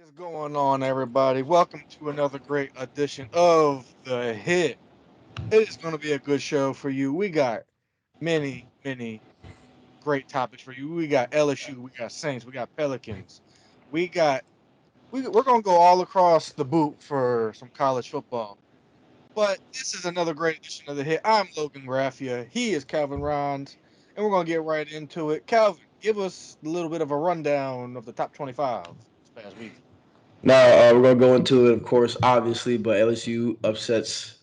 is going on, everybody? Welcome to another great edition of The Hit. It is going to be a good show for you. We got many great topics for you. We got LSU, we got Saints, we got Pelicans. We got we're going to go all across the boot for some college football. But this is another great edition of The Hit. I'm Logan Graffia. He is Calvin Rons, and we're going to get right into it. Calvin, give us a little bit of a rundown of the top 25 this past week. Now we're gonna go into it, of course, obviously, but LSU upsets.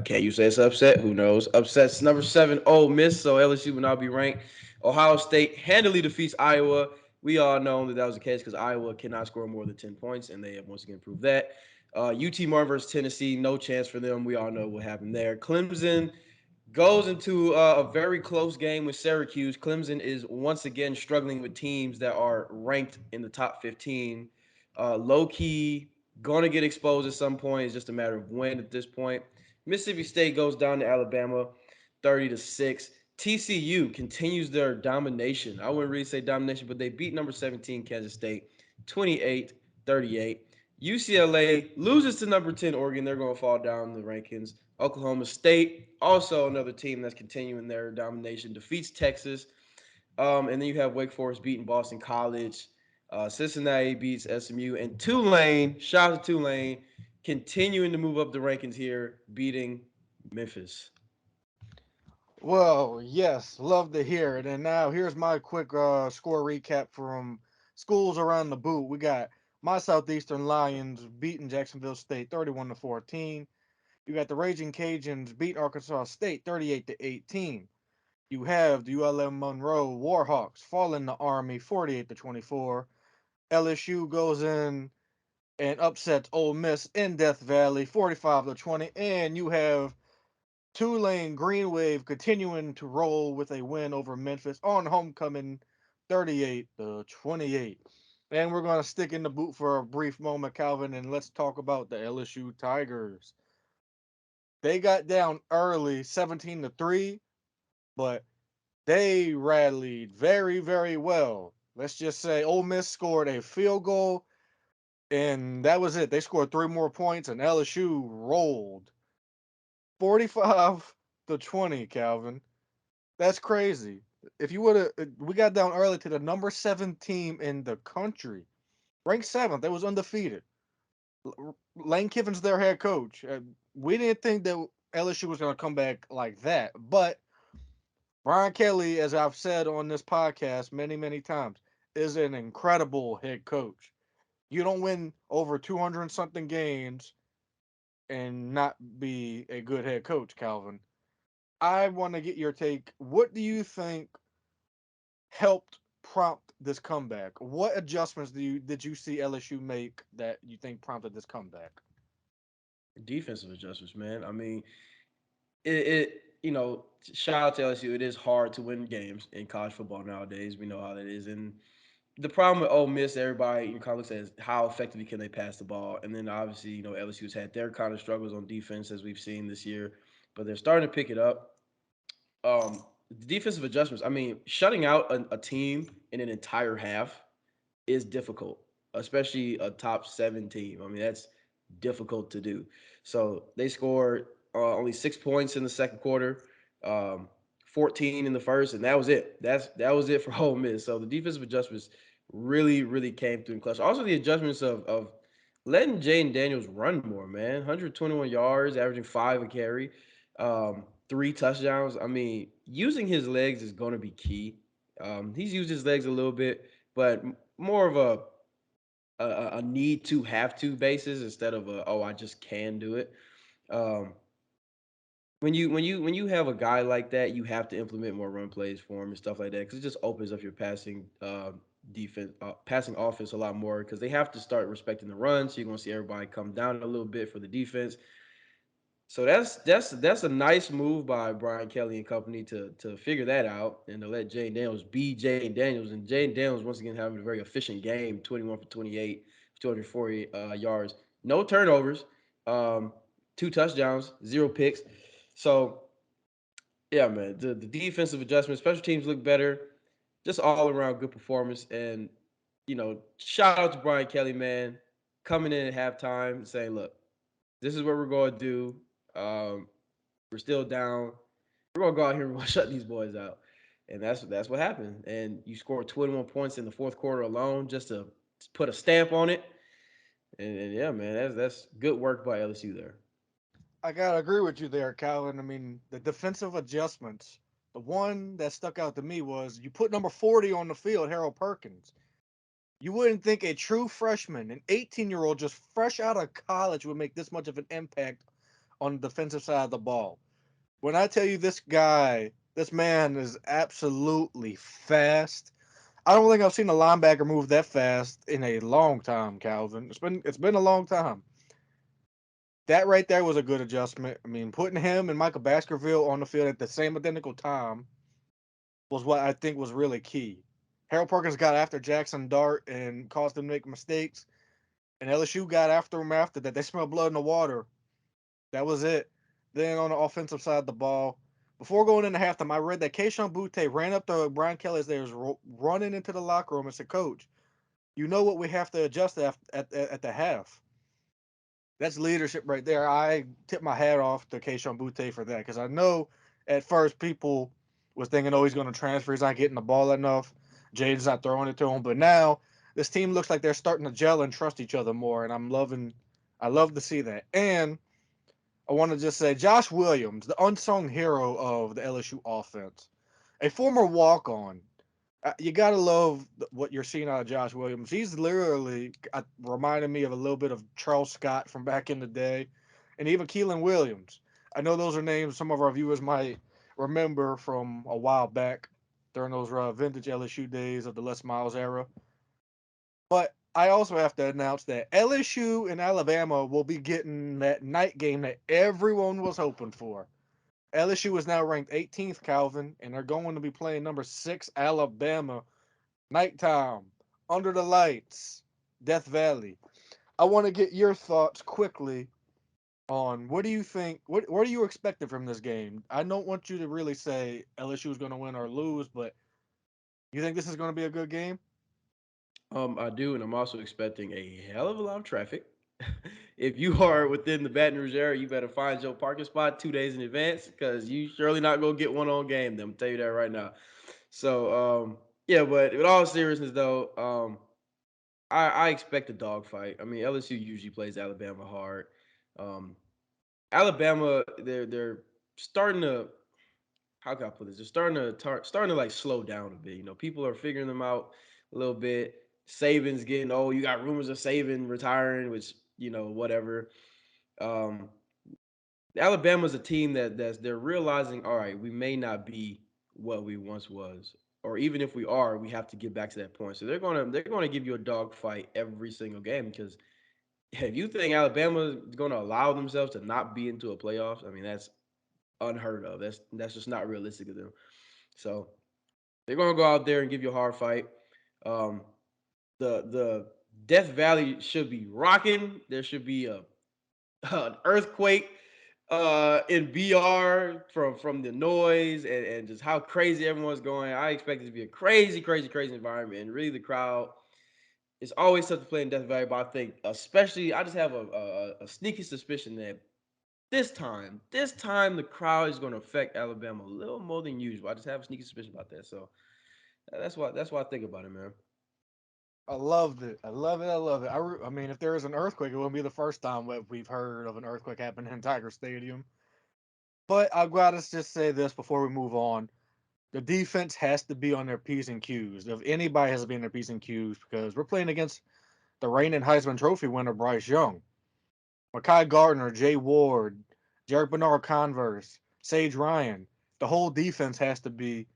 Can't you say it's upset? Who knows? Upsets number 7, Ole Miss. So LSU will now be ranked. Ohio State handily defeats Iowa. We all know that was the case because Iowa cannot score more than 10 points, and they have once again proved that. UT Martin versus Tennessee, no chance for them. We all know what happened there. Clemson goes into a very close game with Syracuse. Clemson is once again struggling with teams that are ranked in the top 15. Low key, going to get exposed at some point. It's just a matter of when at this point. Mississippi State goes down to Alabama 30-6. TCU continues their domination. I wouldn't really say domination, but they beat number 17 Kansas State 28-38. UCLA loses to number 10 Oregon. They're going to fall down in the rankings. Oklahoma State, also another team that's continuing their domination, defeats Texas. And then you have Wake Forest beating Boston College. Cincinnati beats SMU. And Tulane, shout out to Tulane, continuing to move up the rankings here, beating Memphis. Well, yes, love to hear it. And now here's my quick score recap from schools around the boot. We got my Southeastern Lions beating Jacksonville State 31 to 14. You got the Raging Cajuns beat Arkansas State 38 to 18. You have the ULM Monroe Warhawks falling the Army 48 to 24. LSU goes in and upsets Ole Miss in Death Valley 45 to 20. And you have Tulane Green Wave continuing to roll with a win over Memphis on homecoming 38 to 28. And we're going to stick in the boot for a brief moment, Calvin, and let's talk about the LSU Tigers. They got down early 17 to 3, but they rallied very well. Let's just say Ole Miss scored a field goal, and that was it. They scored three more points, and LSU rolled 45 to 20, Calvin. That's crazy. If you would have, we got down early to the number 7 team in the country, ranked seventh. They was undefeated. Lane Kiffin's their head coach. We didn't think that LSU was going to come back like that, but Brian Kelly, as I've said on this podcast many times, is an incredible head coach. You don't win over 200 and something games and not be a good head coach, Calvin. I want to get your take. What do you think helped prompt this comeback? What adjustments did you see LSU make that you think prompted this comeback? Defensive adjustments, man. I mean, shout out to LSU. It is hard to win games in college football nowadays. We know how that is. And the problem with Ole Miss, everybody kind of looks at is how effectively can they pass the ball, and then obviously LSU's had their kind of struggles on defense as we've seen this year, but they're starting to pick it up. The defensive adjustments. I mean, shutting out a team in an entire half is difficult, especially a top 7 team. I mean, that's difficult to do. So they scored only 6 points in the second quarter. 14 in the first, and that was it. That was it for Ole Miss. So the defensive adjustments really came through in clutch. Also, the adjustments of letting Jaden Daniels run more, man. 121 yards, averaging 5 a carry, 3 touchdowns. I mean, using his legs is going to be key. He's used his legs a little bit, but more of a need to have to basis instead of a I just can do it. Um, when you have a guy like that, you have to implement more run plays for him and stuff like that because it just opens up your passing offense a lot more because they have to start respecting the run. So you're gonna see everybody come down a little bit for the defense. So that's a nice move by Brian Kelly and company to figure that out and to let Jane Daniels be Jane Daniels, and Jane Daniels once again having a very efficient game, 21 for 28, 240 yards, no turnovers, um, 2 touchdowns, 0 picks. So yeah, man, the defensive adjustments, special teams look better, just all around good performance, and shout out to Brian Kelly, man. coming in at halftime saying, "Look, this is what we're going to do. Um, we're still down. We're gonna go out here and we're gonna shut these boys out." And that's what happened. And you scored 21 points in the fourth quarter alone just to put a stamp on it. And yeah, man, that's good work by LSU there. I gotta agree with you there, Calvin. I mean, the defensive adjustments. The one that stuck out to me was you put number 40 on the field, Harold Perkins. You wouldn't think a true freshman, an 18-year-old just fresh out of college, would make this much of an impact on the defensive side of the ball. When I tell you this guy, this man is absolutely fast. I don't think I've seen a linebacker move that fast in a long time, Calvin. It's been a long time. That right there was a good adjustment. I mean, putting him and Michael Baskerville on the field at the same identical time was what I think was really key. Harold Perkins got after Jackson Dart and caused him to make mistakes, and LSU got after him after that. They smelled blood in the water. That was it. Then on the offensive side of the ball, before going into halftime, I read that Keishon Butte ran up to Brian Kelly as they was running into the locker room and said, "Coach, you know what we have to adjust at the half." That's leadership right there. I tip my hat off to Keishon Butte for that because I know at first people was thinking, "Oh, he's going to transfer. He's not getting the ball enough. Jaden's not throwing it to him." But now this team looks like they're starting to gel and trust each other more, and I'm loving. I love to see that. And I want to just say Josh Williams, the unsung hero of the LSU offense, a former walk on. You gotta love what you're seeing out of Josh Williams. He's literally reminded me of a little bit of Charles Scott from back in the day, and even Keelan Williams. I know those are names some of our viewers might remember from a while back during those vintage LSU days of the Les Miles era. But I also have to announce that LSU and Alabama will be getting that night game that everyone was hoping for. LSU is now ranked 18th, Calvin, and they're going to be playing number 6 Alabama nighttime under the lights, Death Valley. I want to get your thoughts quickly on what do you think? What are you expecting from this game? I don't want you to really say LSU is going to win or lose, but you think this is going to be a good game? I do, and I'm also expecting a hell of a lot of traffic. If you are within the Baton Rouge area, you better find your parking spot 2 days in advance because you surely not gonna get one on game. I'm tell you that right now. So yeah, but with all seriousness though, I expect a dogfight. I mean, LSU usually plays Alabama hard. Um, Alabama, they're starting to, how can I put this? They're starting to like slow down a bit. You know, people are figuring them out a little bit. Saban's getting old. You got rumors of Saban retiring, which whatever. Um, Alabama's a team that's they're realizing, all right, we may not be what we once was, or even if we are, we have to get back to that point. So they're gonna give you a dog fight every single game because if you think Alabama is gonna allow themselves to not be into a playoffs, I mean that's unheard of. That's just not realistic of them. So they're gonna go out there and give you a hard fight. Um, the Death Valley should be rocking. There should be an earthquake in BR from the noise and just how crazy everyone's going. I expect it to be a crazy, crazy, crazy environment. And really the crowd is always tough to play in Death Valley, but I think especially I just have a sneaky suspicion that this time the crowd is going to affect Alabama a little more than usual. I just have a sneaky suspicion about that. So that's why I think about it, man. I loved it. I love it. I love it. I mean, if there is an earthquake, it wouldn't be the first time that we've heard of an earthquake happening in Tiger Stadium. But I've got to just say this before we move on. The defense has to be on their P's and Q's. If anybody has to be on their P's and Q's, because we're playing against the reigning Heisman Trophy winner, Bryce Young, Makai Gardner, Jay Ward, Jarek Bernard Converse, Sage Ryan. The whole defense has to be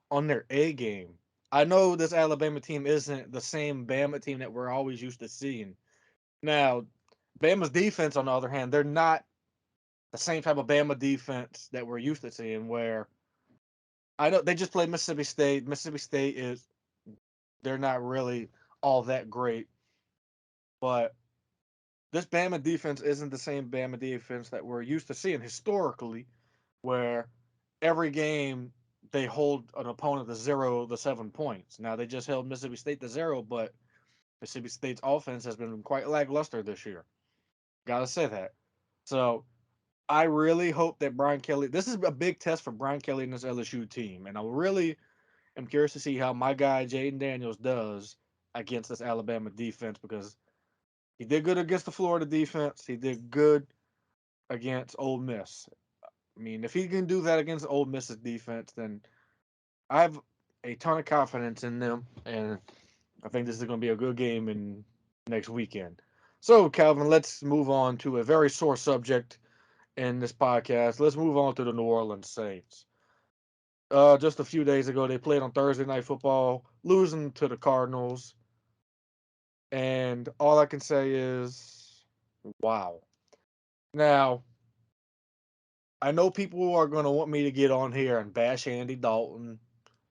on their A game. I know this Alabama team isn't the same Bama team that we're always used to seeing. Now, Bama's defense, on the other hand, they're not the same type of Bama defense that we're used to seeing. Where I know they just played Mississippi State. Mississippi State is they're not really all that great, but this Bama defense isn't the same Bama defense that we're used to seeing historically, where every game they hold an opponent to 0 to 7 points. Now they just held Mississippi State to 0, but Mississippi State's offense has been quite lackluster this year. Gotta say that. So I really hope that Brian Kelly. This is a big test for Brian Kelly and this LSU team, and I really am curious to see how my guy Jaden Daniels does against this Alabama defense because he did good against the Florida defense. He did good against Ole Miss. I mean, if he can do that against Ole Miss's defense, then I have a ton of confidence in them, and I think this is going to be a good game in next weekend. So, Calvin, let's move on to a very sore subject in this podcast. Let's move on to the New Orleans Saints. Just a few days ago, they played on Thursday Night Football, losing to the Cardinals, and all I can say is, wow. Now, I know people are going to want me to get on here and bash Andy Dalton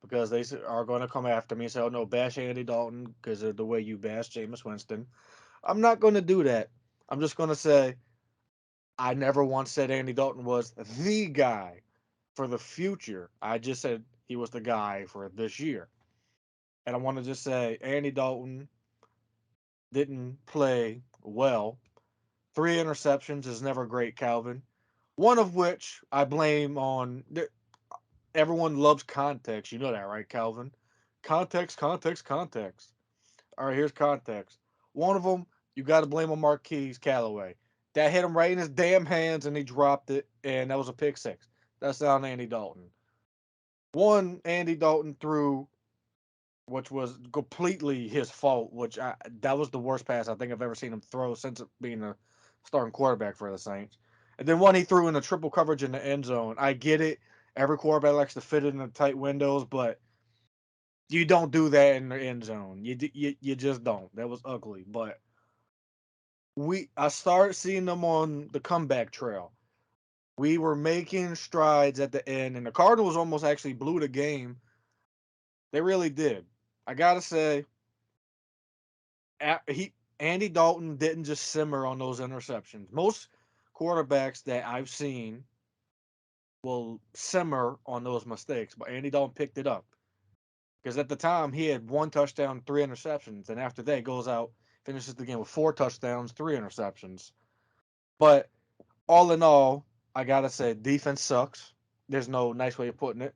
because they are going to come after me and say, "Oh no, bash Andy Dalton because of the way you bash Jameis Winston." I'm not going to do that. I'm just going to say I never once said Andy Dalton was the guy for the future. I just said he was the guy for this year. And I want to just say Andy Dalton didn't play well. Three interceptions is never great, Calvin. One of which I blame on everyone loves context. You know that, right, Calvin? Context, context, context. All right, here's context. One of them, you got to blame on Marquise Callaway. That hit him right in his damn hands, and he dropped it, and that was a pick six. That's on Andy Dalton. One, Andy Dalton threw, which was completely his fault. That was the worst pass I think I've ever seen him throw since being a starting quarterback for the Saints. And then one he threw in the triple coverage in the end zone. I get it. Every quarterback likes to fit it in the tight windows, but you don't do that in the end zone. You just don't. That was ugly. But I started seeing them on the comeback trail. We were making strides at the end, and the Cardinals almost actually blew the game. They really did. I gotta say, he Andy Dalton didn't just simmer on those interceptions. Most quarterbacks that I've seen will simmer on those mistakes, but Andy Dalton picked it up because at the time he had one touchdown, three interceptions, and after that goes out, finishes the game with four touchdowns, three interceptions. But all in all, I gotta say defense sucks. There's no nice way of putting it.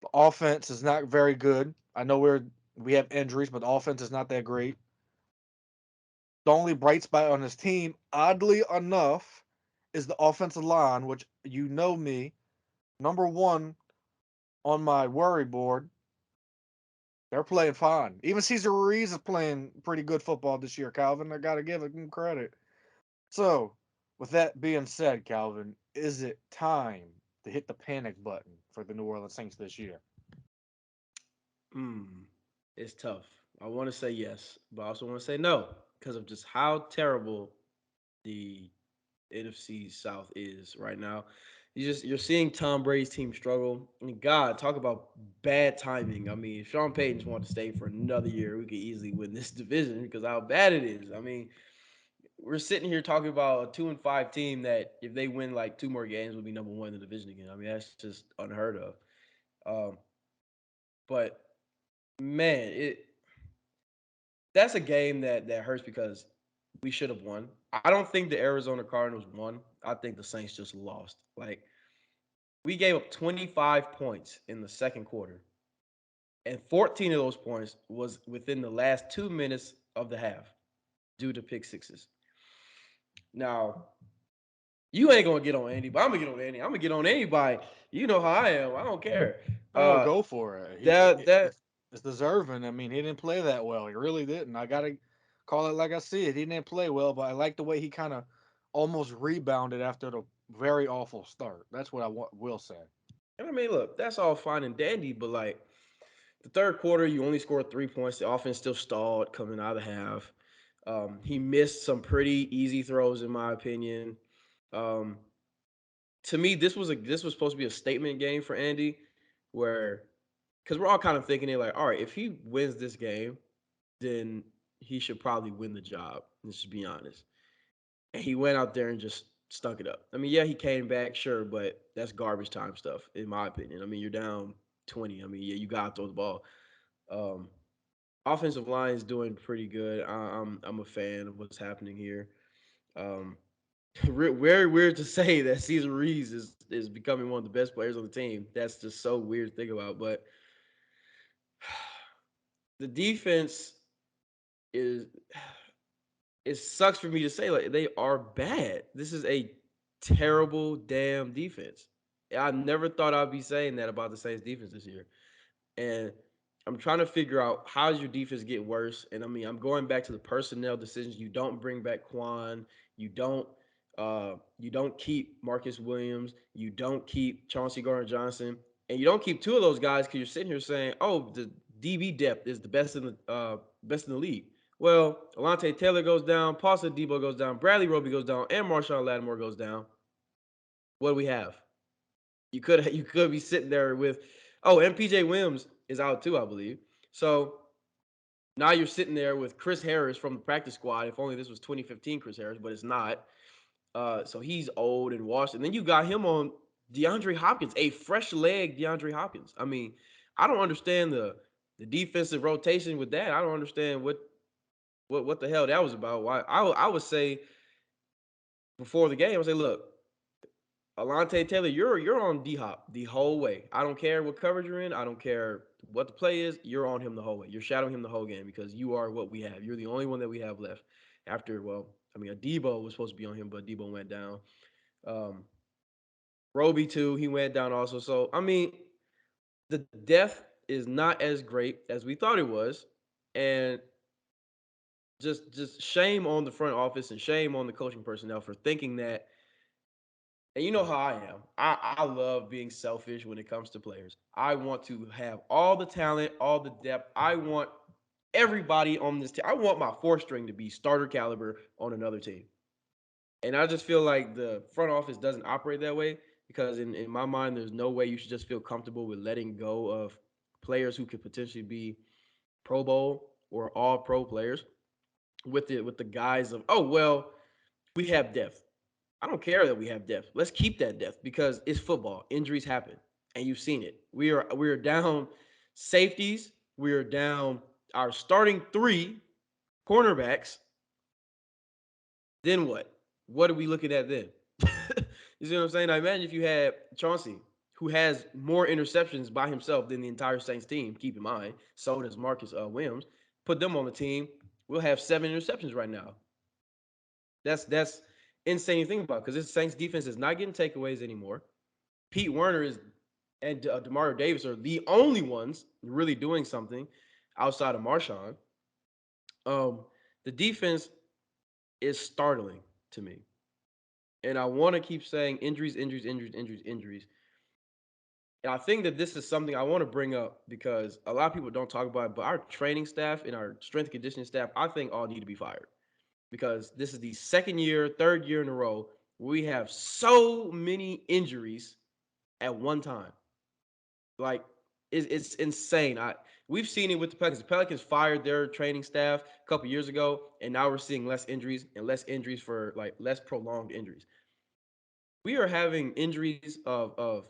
The offense is not very good. I know we have injuries, but the offense is not that great. The only bright spot on this team, oddly enough, is the offensive line, which you know me, number one on my worry board. They're playing fine. Even Cesar Ruiz is playing pretty good football this year, Calvin. I got to give him credit. So, with that being said, Calvin, is it time to hit the panic button for the New Orleans Saints this year? Hmm. It's tough. I want to say yes, but I also want to say no because of just how terrible the NFC South is right now. You're seeing Tom Brady's team struggle. And God, talk about bad timing. I mean, if Sean Payton's wanted to stay for another year, we could easily win this division because how bad it is. I mean, we're sitting here talking about a 2-5 team that if they win like two more games will be number one in the division again. I mean, that's just unheard of. Um, but man, it that's a game that hurts because we should have won. I don't think the Arizona Cardinals won. I think the Saints just lost. Like we gave up 25 points in the second quarter, and 14 of those points was within the last 2 minutes of the half due to pick sixes. Now, you ain't gonna get on Andy, but I'm gonna get on Andy. I'm gonna get on anybody. You know how I am. I don't care. Oh, Uh, go for it. that that It's deserving. I mean, he didn't play that well. He really didn't. I gotta call it like I see it. He didn't play well, but I like the way he kind of almost rebounded after the very awful start. That's what will say. I mean, look, that's all fine and dandy, but like the third quarter, you only scored 3 points. The offense still stalled coming out of the half. He missed some pretty easy throws, in my opinion. Um, to me, this was supposed to be a statement game for Andy, where because we're all kind of thinking it like, all right, if he wins this game, then he should probably win the job. Let's just be honest. And he went out there and just stunk it up. I mean, yeah, he came back, sure, but that's garbage time stuff, in my opinion. I mean, you're down 20. I mean, yeah, you gotta throw the ball. Um, Offensive line is doing pretty good. I'm a fan of what's happening here. Um, very weird to say that Cesar Reeves is becoming one of the best players on the team. That's just so weird to think about. But the defense is it sucks for me to say like they are bad. This is a terrible damn defense. I never thought I'd be saying that about the Saints defense this year. And I'm trying to figure out how does your defense get worse. And I mean, I'm going back to the personnel decisions. You don't bring back Quan. You don't. You don't keep Marcus Williams. You don't keep Chauncey Gardner Johnson, and you don't keep two of those guys because you're sitting here saying, "Oh, the DB depth is the best in the league." Well, Alante Taylor goes down, Paulson Debo goes down, Bradley Roby goes down, and Marshawn Lattimore goes down. What do we have? You could be sitting there with, oh, and PJ Williams is out too, I believe. So now you're sitting there with Chris Harris from the practice squad. If only this was 2015 Chris Harris, but it's not. So he's old and washed. And then you got him on DeAndre Hopkins, a fresh leg DeAndre Hopkins. I mean, I don't understand the defensive rotation with that. I don't understand what the hell that was about. Why I would say before the game, I would say, look, Alante Taylor, you're on D Hop the whole way. I don't care what coverage you're in. I don't care what the play is. You're on him the whole way. You're shadowing him the whole game because you are what we have. You're the only one that we have left. After, well, I mean, a Debo was supposed to be on him, but Debo went down. Um, Roby too, he went down also. So I mean, the depth is not as great as we thought it was, and just shame on the front office and shame on the coaching personnel for thinking that. And you know how I am. I love being selfish when it comes to players. I want to have all the talent, all the depth. I want everybody on this team. I want my fourth string to be starter caliber on another team. And I just feel like the front office doesn't operate that way because in my mind, there's no way you should just feel comfortable with letting go of players who could potentially be Pro Bowl or all pro players with the guise of, oh well, we have depth. I don't care that we have depth. Let's keep that depth because it's football. Injuries happen, and you've seen it. We are down safeties. We are down our starting three cornerbacks. Then what? What are we looking at then? You see what I'm saying? I imagine if you had Chauncey, who has more interceptions by himself than the entire Saints team. Keep in mind, so does Marcus Williams. Put them on the team, we'll have 7 interceptions right now. That's insane to think about because this Saints defense is not getting takeaways anymore. Pete Werner is and Demario Davis are the only ones really doing something outside of Marshawn. Um, the defense is startling to me, and I want to keep saying injuries, injuries, injuries, injuries, injuries. And I think that this is something I want to bring up because a lot of people don't talk about it, but our training staff and our strength and conditioning staff, I think, all need to be fired because this is the second year, third year in a row where we have so many injuries at one time. Like it's insane. We've seen it with the Pelicans. The Pelicans fired their training staff a couple years ago, and now we're seeing less injuries and less injuries for like less prolonged injuries. We are having injuries of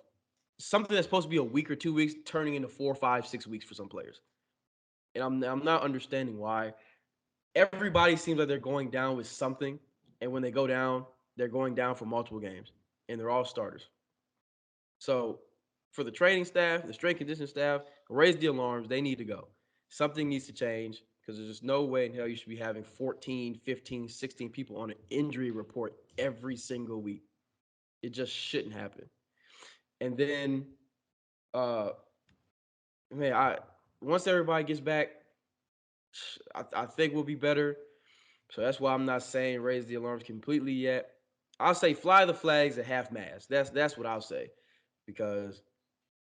something that's supposed to be a week or 2 weeks turning into 4, 5, 6 weeks for some players. And I'm not understanding why. Everybody seems like they're going down with something, and when they go down, they're going down for multiple games, and they're all starters. So for the training staff, the strength conditioning staff, raise the alarms. They need to go. Something needs to change because there's just no way in hell you should be having 14, 15, 16 people on an injury report every single week. It just shouldn't happen. And then, uh, man, I once everybody gets back, I think we'll be better. So that's why I'm not saying raise the alarms completely yet. I'll say fly the flags at half mast. That's what I'll say because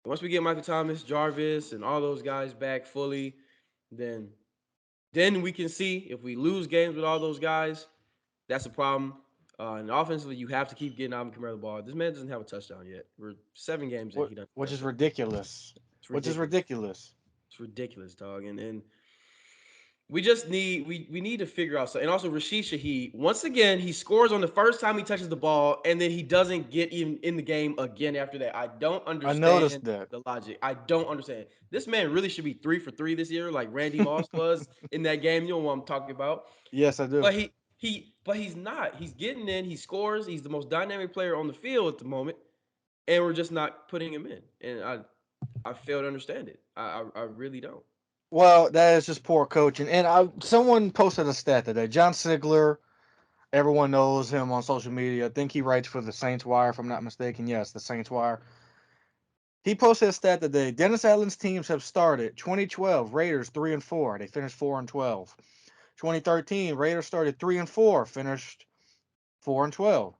once we get Michael Thomas, Jarvis, and all those guys back fully, then then we can see if we lose games with all those guys, that's a problem. And offensively, you have to keep getting Alvin Kamara the ball. This man doesn't have a touchdown yet. We're 7 games in. He doesn't have a which is touchdown. ridiculous. It's Which is ridiculous. ridiculous. It's ridiculous, dog. And we need to figure out something. And also Rashid Shaheed, once again, he scores on the first time he touches the ball, and then he doesn't get even in the game again after that. I don't I noticed understand that. the logic. I don't understand. This man really should be 3 for 3 this year, like Randy Moss was in that game. You know what I'm talking about. Yes, I do. But he's not. He's getting in, he scores, he's the most dynamic player on the field at the moment, and we're just not putting him in. And I fail to understand it. I really don't. Well, that is just poor coaching. And someone posted a stat today. John Sigler, everyone knows him on social media. I think he writes for the Saints Wire, if I'm not mistaken. Yes, the Saints Wire. He posted a stat today. Dennis Allen's teams have started 2012 Raiders 3-4. They finished 4-12. 2013 Raiders started 3-4, finished 4-12.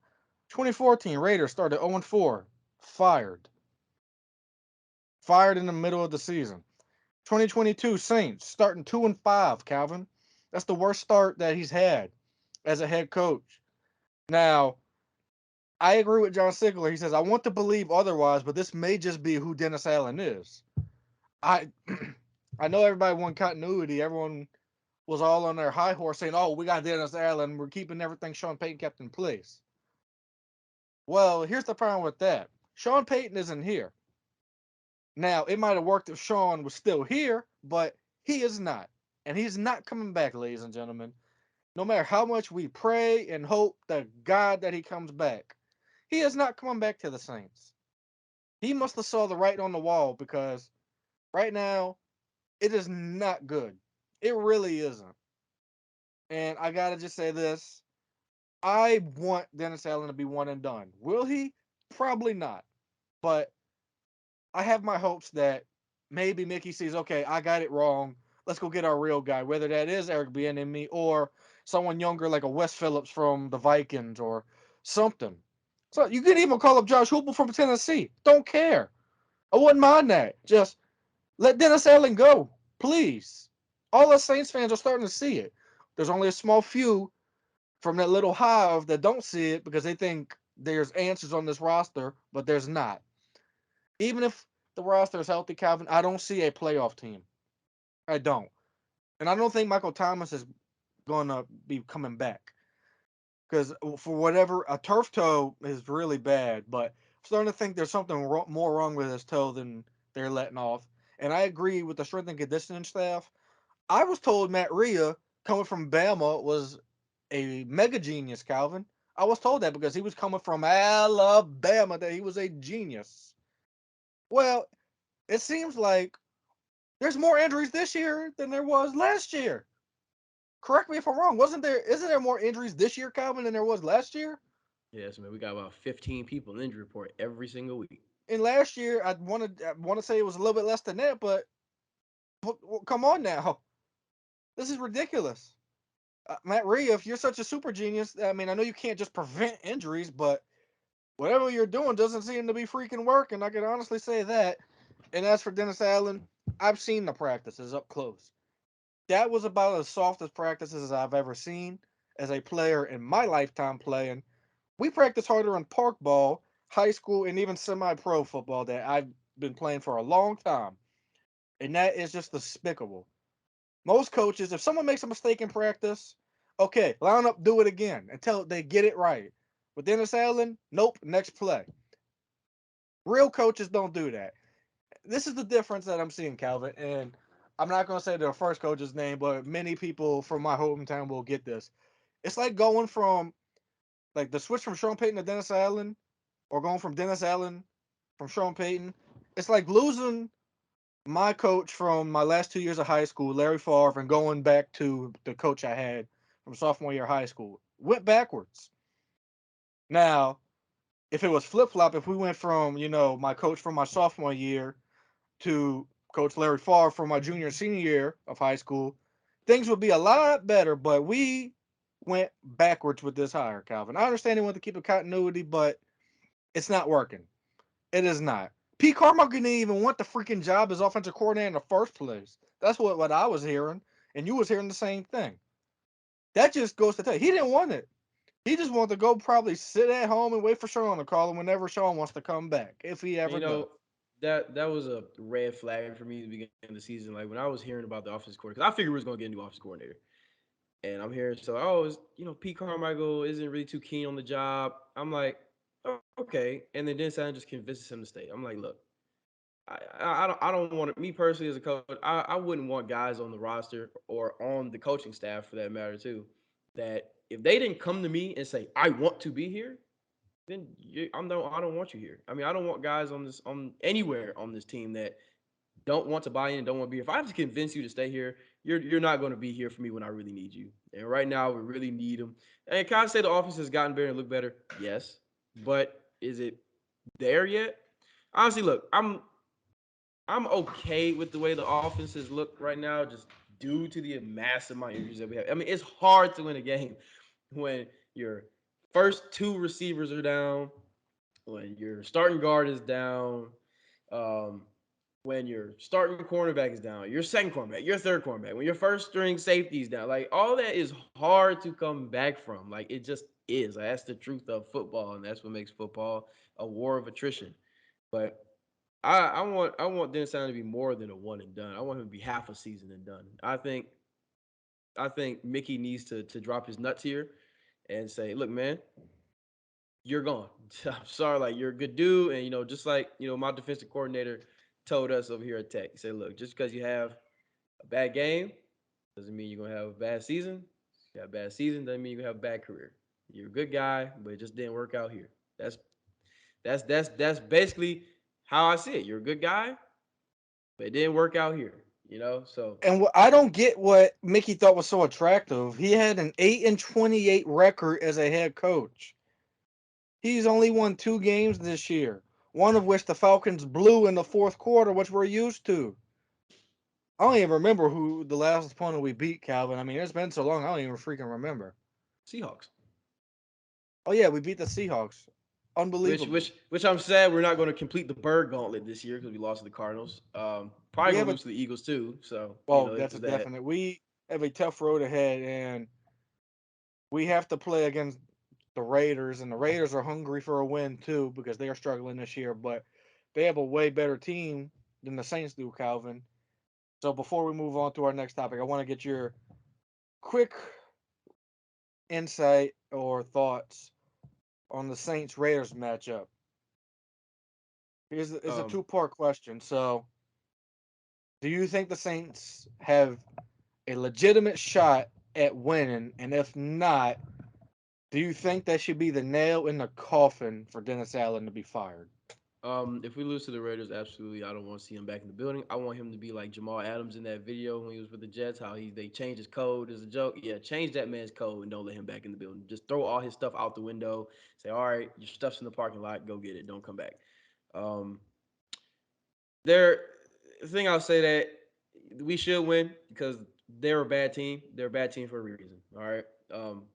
2014 Raiders started 0-4, fired, fired in the middle of the season. 2022 Saints starting 2-5. Calvin, that's the worst start that he's had as a head coach. Now, I agree with John Sigler. He says I want to believe otherwise, but this may just be who Dennis Allen is. I I know everybody wanted continuity. Everyone was all on their high horse saying, "Oh, we got Dennis Allen. We're keeping everything Sean Payton kept in place." Well, here's the problem with that. Sean Payton isn't here. Now, it might have worked if Sean was still here, but he is not. And he's not coming back, ladies and gentlemen. No matter how much we pray and hope to God that he comes back, he is not coming back to the Saints. He must have saw the writing on the wall because right now it is not good. It really isn't. And I gotta just say this: I want Dennis Allen to be one and done. Will he? Probably not. But I have my hopes that maybe Mickey sees, okay, I got it wrong. Let's go get our real guy, whether that is Eric Bieniemy or someone younger like a Wes Phillips from the Vikings or something. So you can even call up Josh Hoople from Tennessee. Don't care. I wouldn't mind that. Just let Dennis Allen go, please. All us Saints fans are starting to see it. There's only a small few from that little hive that don't see it because they think there's answers on this roster, but there's not. Even if the roster is healthy, Calvin, I don't see a playoff team. I don't. And I don't think Michael Thomas is going to be coming back because for whatever, a turf toe is really bad, but I'm starting to think there's something more wrong with his toe than they're letting off. And I agree with the strength and conditioning staff. I was told Matt Rhea, coming from Bama, was a mega genius, Calvin. I was told that because he was coming from Alabama, that he was a genius. Well, it seems like there's more injuries this year than there was last year. Correct me if I'm wrong. Wasn't there? Isn't there more injuries this year, Calvin, than there was last year? Yes, man. We got about 15 people in the injury report every single week. In last year, I want to say it was a little bit less than that, but come on now, this is ridiculous. Matt Rhea, if you're such a super genius, I mean, I know you can't just prevent injuries, but whatever you're doing doesn't seem to be freaking working. I can honestly say that. And as for Dennis Allen, I've seen the practices up close. That was about as soft as practices as I've ever seen as a player in my lifetime playing. We practice harder in park ball, high school, and even semi-pro football that I've been playing for a long time. And that is just despicable. Most coaches, if someone makes a mistake in practice, okay, line up, do it again until they get it right. But Dennis Allen, nope, next play. Real coaches don't do that. This is the difference that I'm seeing, Calvin. And I'm not going to say the first coach's name, but many people from my hometown will get this. It's like going from, like, the switch from Sean Payton to Dennis Allen, or going from Dennis Allen from Sean Payton. It's like losing my coach from my last 2 years of high school, Larry Favre, and going back to the coach I had from sophomore year of high school. Went backwards. Now, if it was flip flop, if we went from, my coach from my sophomore year to Coach Larry Favre from my junior and senior year of high school, things would be a lot better. But we went backwards with this hire, Calvin. I understand they want to keep a continuity, but it's not working. It is not. Pete Carmichael didn't even want the freaking job as offensive coordinator in the first place. That's what I was hearing, and you was hearing the same thing. That just goes to tell you he didn't want it. He just wanted to go probably sit at home and wait for Sean to call him whenever Sean wants to come back, if he And ever does. that was a red flag for me at the beginning of the season. Like when I was hearing about the offensive coordinator, because I figured we was gonna get a new offensive coordinator, and I'm hearing so Pete Carmichael isn't really too keen on the job. I'm like, okay, and then Dennis Allen just convinces him to stay. I'm like, look, I don't want it. Me personally as a coach, I wouldn't want guys on the roster or on the coaching staff for that matter too, that if they didn't come to me and say I want to be here, then I don't want you here. I mean, I don't want guys on anywhere on this team that don't want to buy in, don't want to be here. If I have to convince you to stay here, you're not going to be here for me when I really need you. And right now, we really need them. And can I say the offense has gotten better and look better? Yes, but is it there yet? Honestly, look, I'm okay with the way the offenses look right now, just due to the massive amount of injuries that we have. I mean, it's hard to win a game when your first two receivers are down, when your starting guard is down, um, when your starting cornerback is down, your second cornerback, your third cornerback, when your first string safety is down. Like all that is hard to come back from. Like it just is. Like, that's the truth of football, and that's what makes football a war of attrition. But I want Dennis Allen to be more than a one and done. I want him to be half a season and done. I think Mickey needs to drop his nuts here and say, look, man, you're gone. I'm sorry, like you're a good dude, and just like my defensive coordinator told us over here at Tech. He said, look, just because you have a bad game doesn't mean you're gonna have a bad season. You have a bad season doesn't mean you're gonna have a bad career. You're a good guy, but it just didn't work out here. That's basically how I see it. You're a good guy, but it didn't work out here. So And I don't get what Mickey thought was so attractive. He had an 8-28 record as a head coach. He's only won 2 games this year, one of which the Falcons blew in the fourth quarter, which we're used to. I don't even remember who the last opponent we beat, Calvin. I mean, it's been so long, I don't even freaking remember. Seahawks. Oh yeah, we beat the Seahawks. Which Unbelievable. which which I'm sad we're not going to complete the bird gauntlet this year because we lost to the Cardinals. Probably Yeah, gonna but lose to the Eagles too. So well, there's that's a that. definite. We have a tough road ahead, and we have to play against the Raiders, and the Raiders are hungry for a win too because they are struggling this year. But they have a way better team than the Saints do, Calvin. So before we move on to our next topic, I want to get your quick insight or thoughts on the Saints Raiders matchup. It's a Um, two-part question. So, do you think the Saints have a legitimate shot at winning? And if not, do you think that should be the nail in the coffin for Dennis Allen to be fired? if we lose to the Raiders, absolutely, I don't want to see him back in the building. I want him to be like Jamal Adams in that video when he was with the Jets. How they changed his code as a joke. Yeah, change that man's code and don't let him back in the building. Just throw all his stuff out the window. Say, all right, your stuff's in the parking lot. Go get it. Don't come back. Um, They're the thing I'll say that we should win because they're a bad team. They're a bad team for a reason. All right.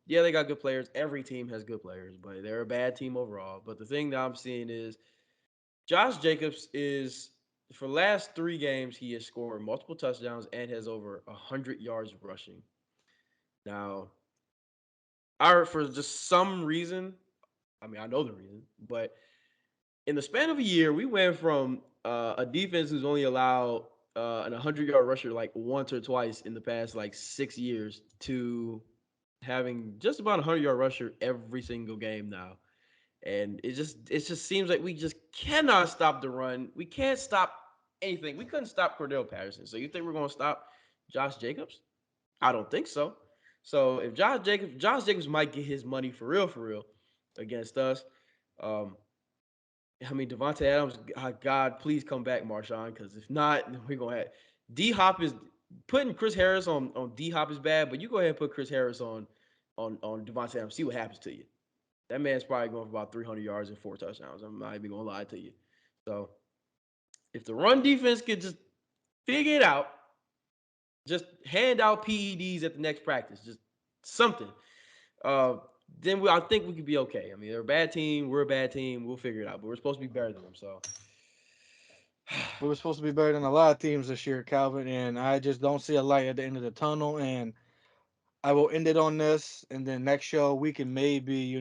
Yeah, they got good players. Every team has good players, but they're a bad team overall. But the thing that I'm seeing is Josh Jacobs is for the last 3 games he has scored multiple touchdowns and has over 100 yards rushing. Now, I for just some reason, I mean I know the reason, but in the span of a year, we went from a defense who's only allowed an 100-yard rusher like once or twice in the past like 6 years to having just about a 100-yard rusher every single game now. And it just seems like we just cannot stop the run. We can't stop anything. We couldn't stop Cordell Patterson. So you think we're gonna stop Josh Jacobs? I don't think so. So if Josh Jacobs might get his money for real, against us. Um, I mean, Devontae Adams, God, please come back, Marshawn, because if not, we're gonna have D Hop is putting Chris Harris on D Hop is bad, but you go ahead and put Chris Harris on Devontae Adams, see what happens to you. That man's probably going for about 300 yards and 4 touchdowns. I'm not even gonna lie to you. So if the run defense could just figure it out, just hand out PEDs at the next practice, just something. Uh, then I think we could be okay. I mean, they're a bad team. We're a bad team. We'll figure it out. But we're supposed to be better than them. So We were supposed to be better than a lot of teams this year, Calvin, and I just don't see a light at the end of the tunnel. And I will end it on this, and then next show we can maybe,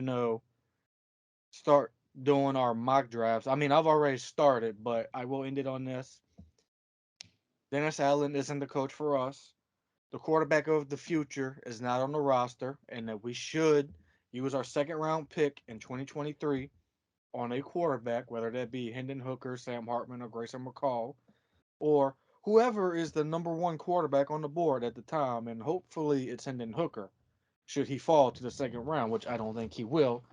start doing our mock drafts. I mean, I've already started, but I will end it on this. Dennis Allen isn't the coach for us. The quarterback of the future is not on the roster, and that we should use our second round pick in 2023 on a quarterback, whether that be Hendon Hooker, Sam Hartman, or Grayson McCall, or whoever is the number one quarterback on the board at the time. And hopefully it's Hendon Hooker, should he fall to the second round, which I don't think he will.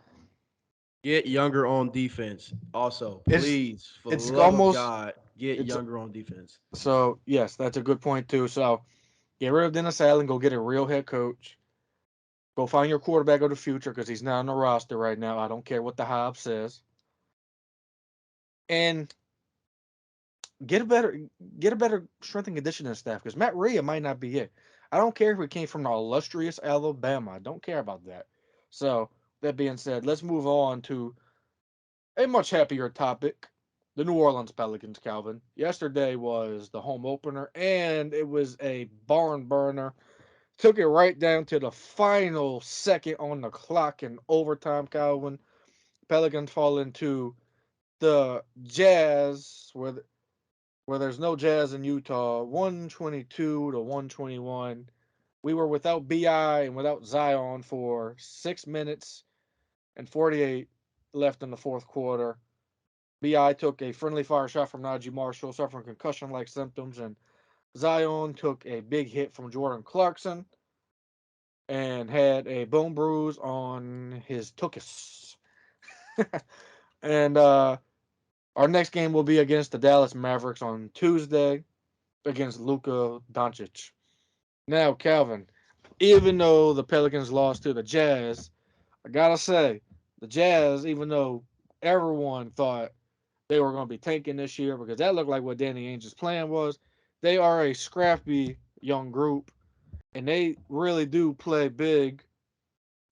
Get younger on defense. Also, It's please, for the it's love of almost God, get it's younger on defense. so yes, that's a good point too. So get rid of Dennis Allen, go get a real head coach. Go find your quarterback of the future because he's not on the roster right now. I don't care what the hype says. And get a better get a better strength and conditioning staff because Matt Rhea might not be it. I don't care if he came from the illustrious Alabama. I don't care about that. So that being said, let's move on to a much happier topic. The New Orleans Pelicans, Calvin. Yesterday was the home opener, and it was a barn burner. Took it right down to the final second on the clock in overtime, Calvin. Pelicans fall into the Jazz, where there's no Jazz in Utah, 122 to 121. We were without Bi and without Zion for 6 minutes and 48 left in the fourth quarter. Bi took a friendly fire shot from Najee Marshall, suffering concussion-like symptoms, and Zion took a big hit from Jordan Clarkson and had a bone bruise on his tuchus. And our next game will be against the Dallas Mavericks on Tuesday against Luka Doncic. Now, Calvin, even though the Pelicans lost to the Jazz, I gotta say, the Jazz, even though everyone thought they were going to be tanking this year because that looked like what Danny Ainge's plan was, they are a scrappy young group and they really do play big.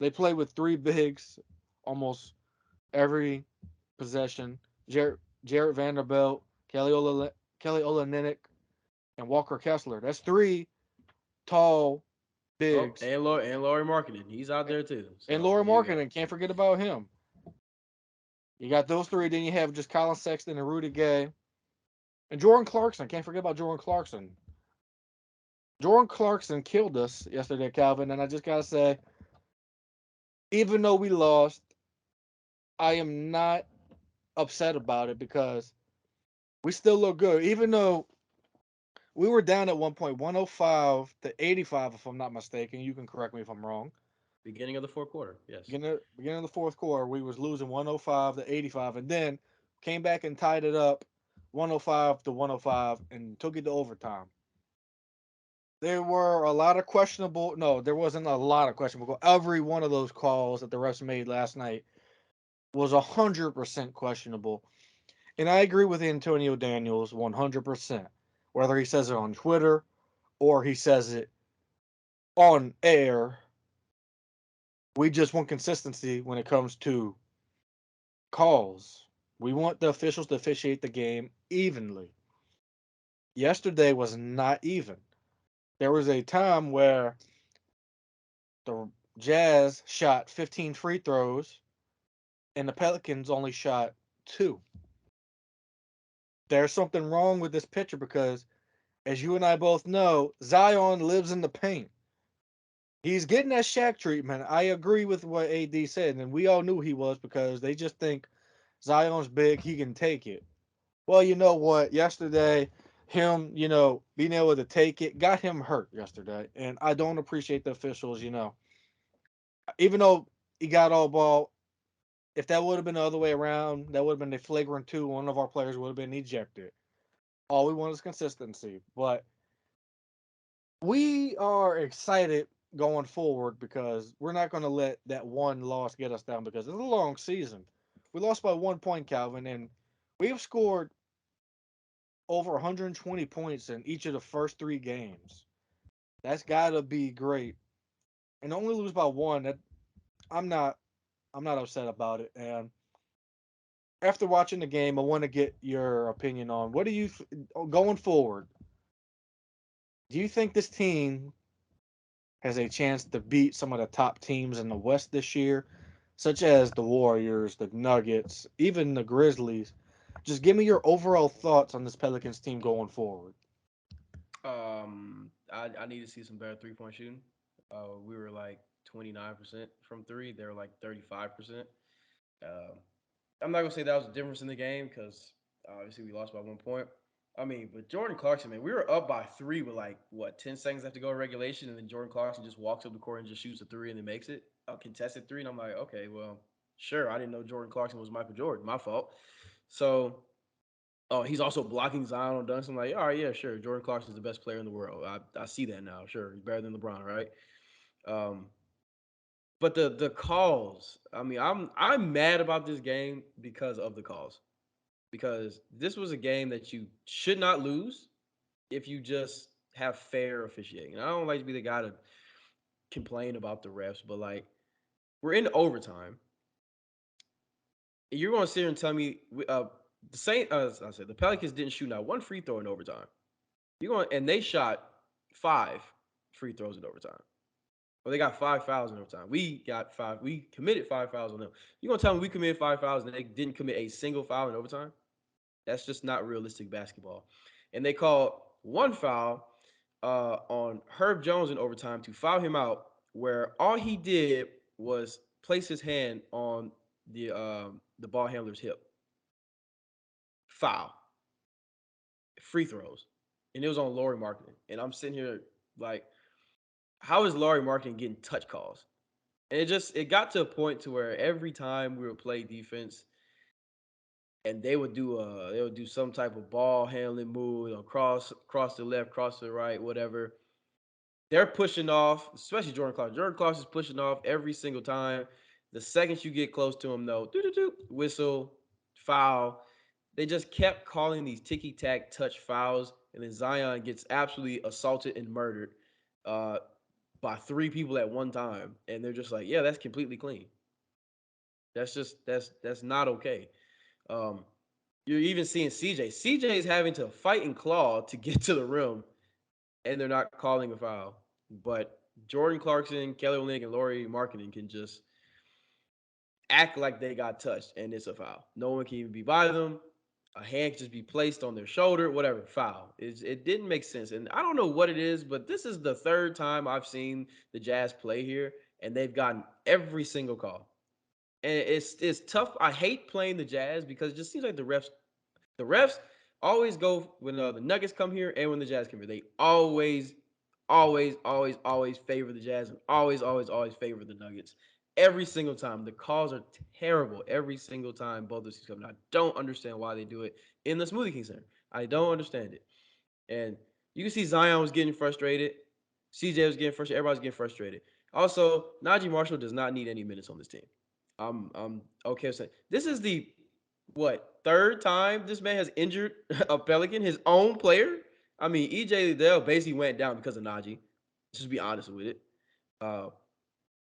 They play with three bigs almost every possession. Jarrett Vanderbilt, Kelly Olynyk, and Walker Kessler. That's three tall Oh, bigs. and Laurie Marketing, he's out there too. And So Laura there you go. Markkinen, can't forget about him. You got those three. Then you have just Colin Sexton and Rudy Gay. And Jordan Clarkson. Can't forget about Jordan Clarkson. Jordan Clarkson killed us yesterday, Calvin. And I just got to say, even though we lost, I am not upset about it because we still look good. Even though we were down at one point, 105 to 85, if I'm not mistaken. You can correct me if I'm wrong. Beginning of the fourth quarter. Yes. Beginning of the fourth quarter, we was losing 105 to 85, and then came back and tied it up 105 to 105 and took it to overtime. There were a lot of questionable. No, there wasn't a lot of questionable. Every one of those calls that the refs made last night was 100% questionable, and I agree with Antonio Daniels 100%. Whether he says it on Twitter or he says it on air, we just want consistency when it comes to calls. We want the officials to officiate the game evenly. Yesterday was not even. There was a time where the Jazz shot 15 free throws and the Pelicans only shot two. There's something wrong with this picture because, as you and I both know, Zion lives in the paint. He's getting that Shaq treatment. I agree with what AD said, and we all knew he was because they just think Zion's big, he can take it. Well, you know what? Yesterday, him, being able to take it got him hurt yesterday. And I don't appreciate the officials, even though he got all ball, if that would have been the other way around, that would have been a flagrant two. One of our players would have been ejected. All we want is consistency. But we are excited going forward because we're not going to let that one loss get us down because it's a long season. We lost by 1 point, Calvin, and we've scored over 120 points in each of the first three games. That's got to be great. And only lose by one, that I'm not I'm not upset about it. And after watching the game, I want to get your opinion on what do you going forward? Do you think this team has a chance to beat some of the top teams in the West this year? such as the Warriors, the Nuggets, even the Grizzlies. Just give me your overall thoughts on this Pelicans team going forward. I need to see some better 3 point shooting. We were like 29% from three. They were like 35%. Um, I'm not gonna say that was a difference in the game because obviously we lost by 1 point. I mean, but Jordan Clarkson, man, we were up by three with like what 10 seconds left to go in regulation, and then Jordan Clarkson just walks up the court and just shoots a three and then makes it a contested three, and I'm like, okay, well, sure, I didn't know Jordan Clarkson was Michael Jordan, my fault. So, oh, he's also blocking Zion on dunks. I'm like, all right, yeah, sure, Jordan Clarkson's the best player in the world. I see that now. Sure, he's better than LeBron, right? Um, but the calls, I mean, I'm mad about this game because of the calls because this was a game that you should not lose if you just have fair officiating. And I don't like to be the guy to complain about the refs, but like we're in overtime. You're going to sit here and tell me the same. As I said, the Pelicans didn't shoot not one free throw in overtime. You're going and they shot five free throws in overtime. Well, they got five fouls in overtime. We got five. We committed five fouls on them. You gonna tell me we committed five fouls and they didn't commit a single foul in overtime? That's just not realistic basketball. And they called one foul on Herb Jones in overtime to foul him out, where all he did was place his hand on the ball handler's hip. Foul, free throws, and it was on Laurie Marketing. And I'm sitting here like, how is Laurie Marketing getting touch calls? And it got to a point to where every time we would play defense, and they would do some type of ball handling move, you know, cross the left, cross to the right, whatever. They're pushing off, especially Jordan Clarkson. Jordan Clarkson is pushing off every single time. The second you get close to him, though, whistle, foul. They just kept calling these ticky tack touch fouls, and then Zion gets absolutely assaulted and murdered uh, by three people at one time, and they're just like, yeah, that's completely clean. That's not okay. Um, you're even seeing CJ. CJ is having to fight and claw to get to the rim, and they're not calling a foul. But Jordan Clarkson, Kelly Olynyk, and Laurie Marketing can just act like they got touched, and it's a foul. No one can even be by them. A hand can just be placed on their shoulder, whatever. Foul. It didn't make sense, and I don't know what it is, but this is the third time I've seen the Jazz play here, and they've gotten every single call. And it's tough. I hate playing the Jazz because it just seems like the refs always go when the Nuggets come here and when the Jazz come here. They always favor the Jazz and always favor the Nuggets. Every single time. The calls are terrible every single time both of these come. I don't understand why they do it in the Smoothie King Center. I don't understand it. And you can see Zion was getting frustrated. CJ was getting frustrated. Everybody's getting frustrated. Also, Najee Marshall does not need any minutes on this team. I'm okay with saying this is the what third time this man has injured a Pelican, his own player. I mean, EJ Liddell basically went down because of Najee. Just be honest with it. Uh,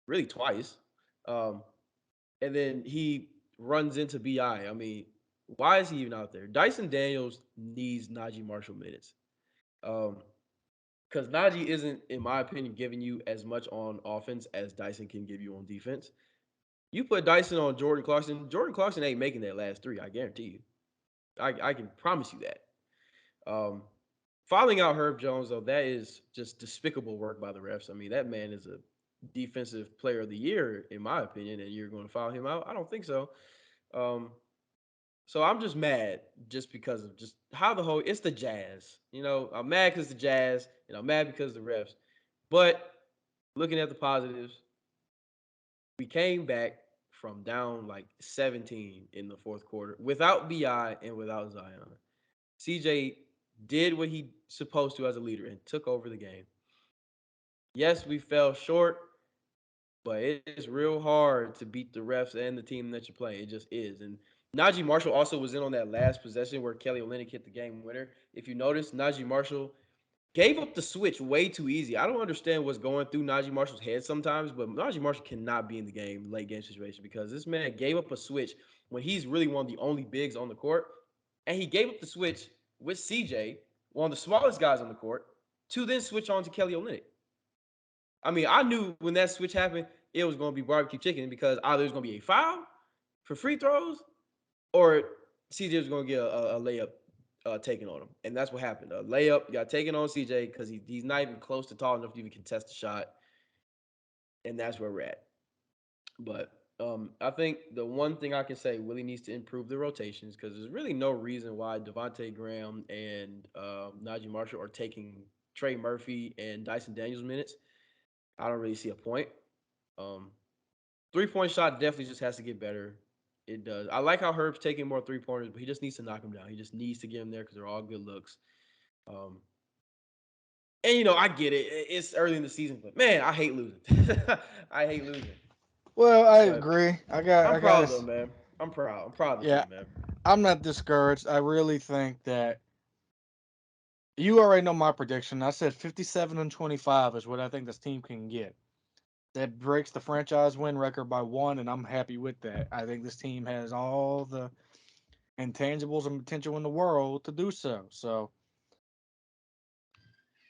really twice. Um, and then he runs into Bi. I mean, why is he even out there? Dyson Daniels needs Najee Marshall minutes. Um, because Najee isn't, in my opinion, giving you as much on offense as Dyson can give you on defense. You put Dyson on Jordan Clarkson, Jordan Clarkson ain't making that last three. I guarantee you. I can promise you that. Um, Fouling out Herb Jones, though, that is just despicable work by the refs. I mean, that man is a defensive player of the year, in my opinion, and you're going to foul him out? I don't think so. Um, so I'm just mad just because of just how the whole it's the Jazz. You know, I'm mad because the Jazz, and I'm mad because the refs. But looking at the positives, we came back from down like 17 in the fourth quarter without Bi and without Zion. CJ did what he supposed to as a leader and took over the game. Yes, we fell short, but it is real hard to beat the refs and the team that you play. It just is. And Najee Marshall also was in on that last possession where Kelly Olynyk hit the game winner. If you notice, Najee Marshall gave up the switch way too easy. I don't understand what's going through Najee Marshall's head sometimes, but Najee Marshall cannot be in the game, late game situation, because this man gave up a switch when he's really one of the only bigs on the court. And he gave up the switch with CJ, one of the smallest guys on the court, to then switch on to Kelly Olynyk. I mean, I knew when that switch happened, it was going to be barbecue chicken because either there's going to be a foul for free throws or CJ was going to get a layup taken on him. And that's what happened. A layup got taken on CJ because he's not even close to tall enough to even contest the shot. And that's where we're at. But I think the one thing I can say really needs to improve the rotations because there's really no reason why Devontae Graham and Najee Marshall are taking Trey Murphy and Dyson Daniels minutes. I don't really see a point. Um, 3-point shot definitely just has to get better. It does. I like how Herb's taking more 3-pointers, but he just needs to knock them down. He just needs to get them there because they're all good looks. Um, and I get it. It's early in the season, but man, I hate losing. I hate losing. Well, I But agree. I'm I got proud though, to, man. I'm proud. I'm proud of the yeah, team, man. I'm not discouraged. I really think that you already know my prediction. I said 57-25 is what I think this team can get. That breaks the franchise win record by one, and I'm happy with that. I think this team has all the intangibles and potential in the world to do so. So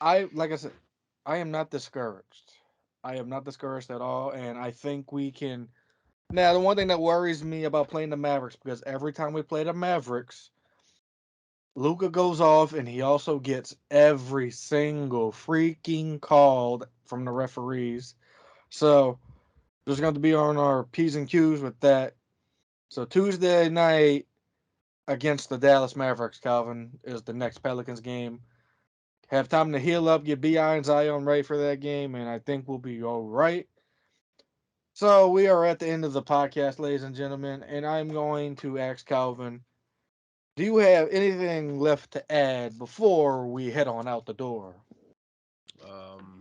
like I said, I am not discouraged. I am not discouraged at all, and I think we can. Now, the one thing that worries me about playing the Mavericks because every time we play the Mavericks, Luca goes off, and he also gets every single freaking call from the referees. So just going to be on our P's and Q's with that. So Tuesday night against the Dallas Mavericks, Calvin, is the next Pelicans game. Have time to heal up, get Bi and Zion ready for that game, and I think we'll be all right. So we are at the end of the podcast, ladies and gentlemen, and I'm going to ask Calvin, do you have anything left to add before we head on out the door? Um,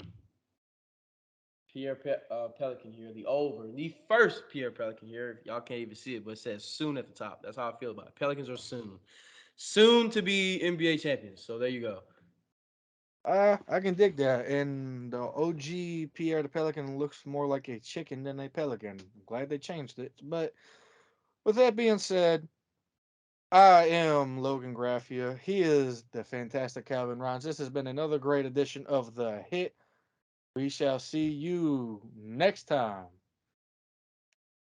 Pelican here, the first Pierre Pelican here. Y'all can't even see it, but it says soon at the top. That's how I feel about it. Pelicans are soon to be NBA champions. So there you go. I can dig that. And the OG Pierre the Pelican looks more like a chicken than a pelican. I'm glad they changed it. But with that being said, I am Logan Graffia. He is the fantastic Calvin Rhines. This has been another great edition of The Hit. We shall see you next time.